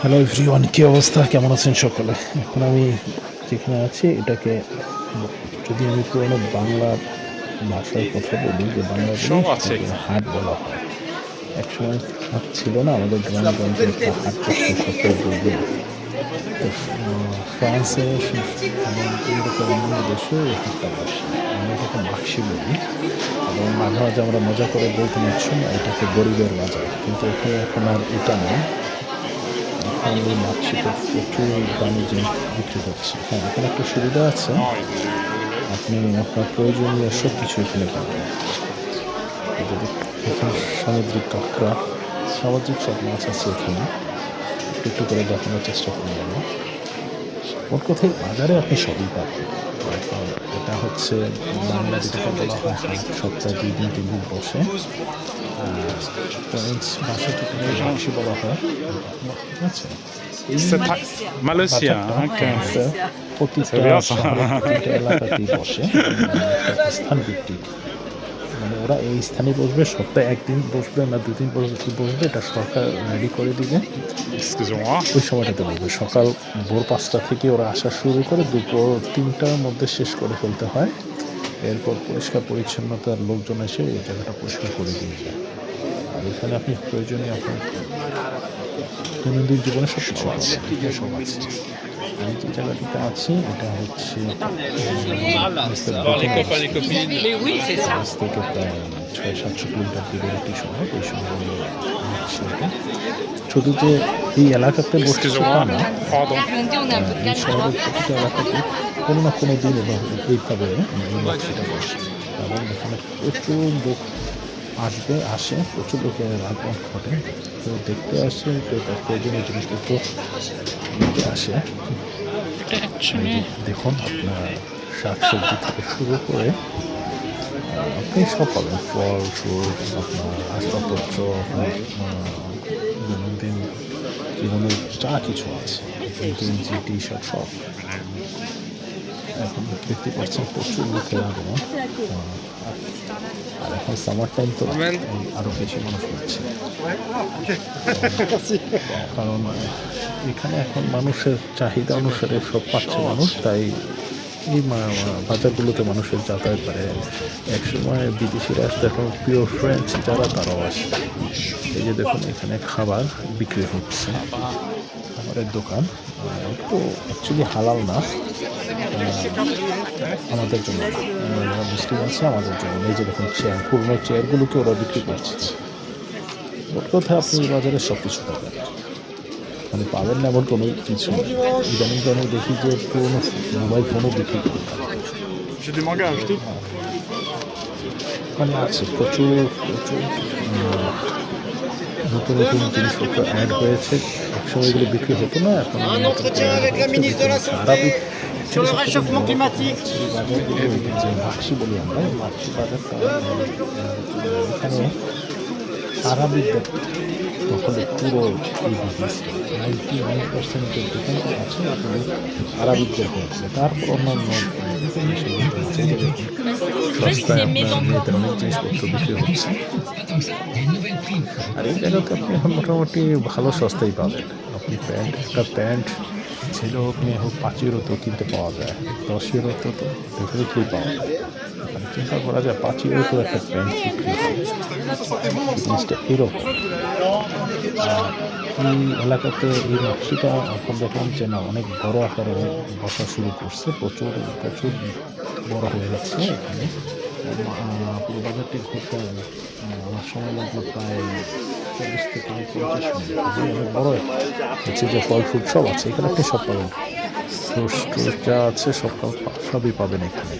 Hello everyone, কী অবস্থা, কেমন আছেন সকলে? এখন আমি যেখানে আছি এটাকে যদি আমি পুরোনো বাংলার ভাষায় কথা বলি, যে বাংলাদেশে সব আছে। এটাকে হাট বলা হয়। একসময় হাট ছিল না, আমাদের গ্রামগঞ্জে একটা হাট বসতো সপ্তাহে ২ দিন। তো ফ্রান্সে এবং ইউরোপের অন্যান্য দেশেও এই হাটটা বসে। আমরা এটাকে মাক্সি বলি এবং মাঝে মাঝে আমরা মজা করে বলতাম একসময় এটাকে গরিবের বাজার, কিন্তু এখানে এখন আর এটা নেই। এখন এই মাক্সিতে প্রচুর দামে জিনিস বিক্রি হচ্ছে। হ্যাঁ, এখানে একটা সুবিধা আছে, আপনি আপনার প্রয়োজনীয় সব কিছু এখানে পাবেন। যদি এখানে সামুদ্রিক কাঁকড়া, সামুদ্রিক সব মাছ আছে এখানে, একটু একটু করে দেখানোর চেষ্টা করি আমি। মোট কথায় বাজারে আপনি সবই পাবেন। এখন এটা হচ্ছে বাংলা যেটাকে বলা হয় হাট, সপ্তাহে ২ দিন ৩ দিন বসে। ফ্রেঞ্চ ভাষাটাকে মাক্সি বলা হয়, ঠিক আছে? এই C'est Malaysia, বাজারটা ok. ফ্রান্সের প্রতিটা C'est bien ça. শহরের প্রতিটা এলাকাতেই বসে একটা স্থান ভিত্তিক। মানে ওরা এই স্থানে বসবে, সপ্তাহে ১ দিন বসবে না ২ দিন বসবে, এটা সরকার রেডি করে দিবে। Excusez-moi. ওই সময়টাতে বসবে। সকাল ভোর ৫টা থেকে ওরা আসা শুরু করে দুপুর ৩টার মধ্যে শেষ করে ফেলতে হয়। এরপর পরিষ্কার পরিচ্ছন্নতার লোকজন এসে এই জায়গাটা পরিষ্কার করে দিয়ে যায়। আর এখানে আপনি প্রয়োজনীয় আপনার দৈনন্দিন জীবনে সব কিছু আছে, সব আছে। আমি যে জায়গাটিতে আছি এটা হচ্ছে আজ থেকে প্রায় ৬০০-৭০০ কিলোমিটার দূরের একটি শহর। এই শহরে শুধু যে এই এলাকাতে বসছে তা Excusez-moi. না, Pardon. এই শহরের প্রতিটা এলাকাতে কোনো না কোনো দিন এবং এইভাবে এই মাক্সিটা বসে এবং এখানে প্রচুর লোক আসে, প্রচুর লোকের আগমন ঘটে। কেউ দেখতে আসে, কেউ তার প্রয়োজনীয় জিনিসপত্র নিতে আসে। দেখুন, আপনার শাকসবজি থেকে শুরু করে আপনি সব পাবেন, ফল ফ্রুট, আপনার আসবাবপত্র, আপনার দৈনন্দিন জীবনের যা কিছু আছে, গেঞ্জি টি শার্ট সব। এখন দেখতে পাচ্ছেন প্রচুর লোকের আগমন। আর এখন সামার টাইম তো আরও বেশি মানুষ হচ্ছে, কারণ এখানে এখন মানুষের চাহিদা অনুসারে সব পাচ্ছে মানুষ, তাই এই বাজারগুলোতে মানুষের যাতায়াত বাড়ে। একসময় বিদেশিরা আসতো, এখন প্রিয় ফ্রেঞ্চ যারা তারাও আসে। এই যে দেখুন, এখানে খাবার বিক্রি হচ্ছে, খাবারের দোকান। একটু অ্যাকচুয়ালি হালাল না আমাদের জন্য, যারা মুসলিম আছে আমাদের জন্য। এই যে দেখুন চেয়ার, পুরনো চেয়ারগুলোকে ওরা বিক্রি করছে। ওর কথা আপনি বাজারে সব কিছু পাবেন, মানে পাবেন না এমন কোনো কিছু নেই। ইদানিং তো আমি দেখি যে পুরোনো মোবাইল ফোনও বিক্রি করে। J'ai du manga à acheter. মানে আছে প্রচুর প্রচুর নতুন নতুন জিনিসপত্র অ্যাড হয়েছে। একসময় এগুলো বিক্রি হতো না, এখন আরবিক যে মাক্সি বলি আমরা, এই মাক্সি বাজারটা এখানে আরবিকদের দখলে পুরো এই বিজনেস। 99% দোকান আছে আপনাদের আরবিকদের হয়েছে। তারপর অন্যান্য সস্তায় আপনার মেয়েদের অনেক জিনিসপত্র বিক্রি হচ্ছে। আর এই জায়গাতে আপনি এখন মোটামুটি ভালো সস্তায় পাবেন। আপনি একটা প্যান্ট ছেলে হোক মেয়ে হোক ৫ ইউরোতেও কিনতে পাওয়া যায়, ১০ ইউরোতেও তো ডেফিনেটলি পাওয়া যায়। মানে চিন্তা করা যায় ৫ ইউরোতেও একটা প্যান্ট বিক্রি হয়। জিনিসটা এরকম। এই এলাকাতে এই মাক্সিটা এখন দেখলাম যে না, অনেক বড় আকারে বসা শুরু করছে, প্রচুর প্রচুর বড় হয়ে যাচ্ছে। এখানে পুরো বাজারটি ঘুরতে আমার সময় লাগলো প্রায় ৪০ থেকে ৫০ মিনিট। অনেক বড় হচ্ছে, যে ফল ফ্রুট সব আছে এখানে, আপনি সব পাবেন। ফ্রুটস ট্রুট যা আছে সবই পাবেন এখানে।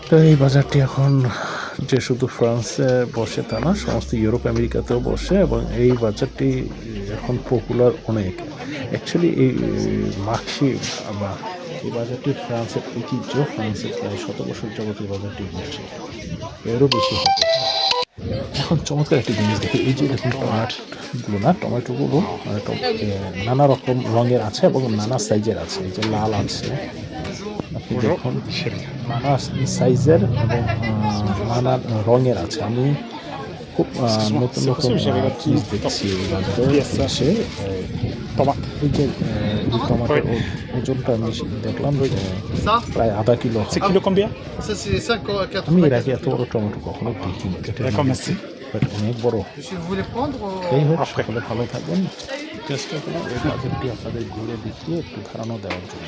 তো এই বাজারটি এখন যে শুধু ফ্রান্সে বসে তা না, সমস্ত ইউরোপ আমেরিকাতেও বসে এবং এই বাজারটি এখন পপুলার অনেক। অ্যাকচুয়ালি এই মাক্সি বা এই বাজারটি ফ্রান্সের ঐতিহ্য। ফ্রান্সের প্রায় ১০০ বছর যাবত এই বাজারটি বসে, এরও বেশি হবে। এখন চমৎকার একটি জিনিস দেখি, এই যে দেখুন টমেটোগুলো নানা রকম রঙের আছে এবং নানা সাইজের আছে। এই যে লাল আছে, আপনি দেখুন নানা সাইজের এবং নানা রঙের আছে। আমি খুব Excuse-moi, নতুন c'est রকম possible, j'avais la জিনিস petite দেখছি এবারে pièce, ça. এসে Tomate. এই যে এই টমাটোর Ouais. ওজনটা আমি দেখলাম যে Ça, প্রায় আধা কিলো C'est হবে। kilo combien? ça c'est 5,80. আমি এর আগে এত বড় টমেটো কখনো দেখিনি D'accord, merci. বাট অনেক বড়। Si vous voulez prendre, এই হোক, সকলে ভালো থাকবেন। চেষ্টা করব এই বাজেটটি আপনাদের ঘুরে দেখিয়ে একটু ধারণা দেওয়ার জন্য।